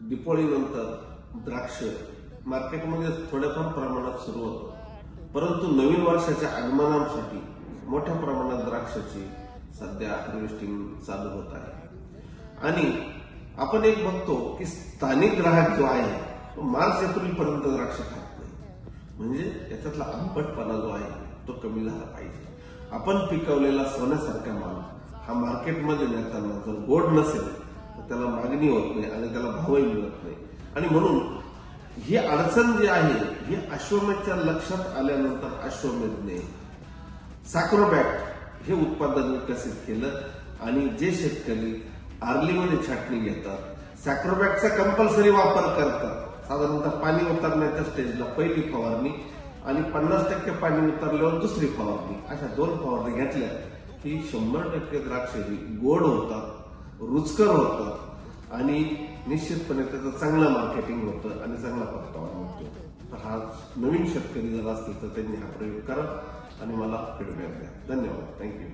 दिपोळीनंतर द्राक्ष मार्केटमध्ये थोड्याफार प्रमाणात सुरू होतं, परंतु नवीन वर्षाच्या आगमनासाठी मोठ्या प्रमाणात द्राक्षाची सध्या हार्वेस्टिंग चालू होत आहे। आणि आपण एक बघतो की स्थानिक ग्राहक जो आहे तो मार्च एप्रिल पर्यंत द्राक्ष खात नाही, म्हणजे याच्यातला आंबटपणा जो आहे तो कमी झाला पाहिजे। आपण पिकवलेला सोन्यासारखा माल हा मार्केटमध्ये नेताना जर गोड नसेल तर त्याला मागणी होत नाही आणि त्याला भावही मिळत नाही। आणि म्हणून ही अडचण जी आहे ही अश्वमेधच्या लक्षात आल्यानंतर अश्वमेधने सॅक्रोबॅक्ट हे उत्पादन विकसित केलं आणि जे शेतकरी आर्लीमध्ये छाटणी घेतात, सॅक्रोबॅक्टचा कंपल्सरी वापर करतात, साधारणतः पाणी उतरण्याच्या स्टेजला पहिली फवारणी आणि 50% पाणी उतरल्यावर दुसरी फवारणी, अशा 2 फवारणी घेतल्या की 100% द्राक्ष ही गोड होतात, रुचकर होतात आणि निश्चितपणे त्याचं चांगलं मार्केटिंग होतं आणि चांगला परतावा मिळतो। तर हा नवीन शेतकरी जर असतील तर त्यांनी हा प्रयोग करा आणि मला फीडबॅक द्या। धन्यवाद, थँक्यू।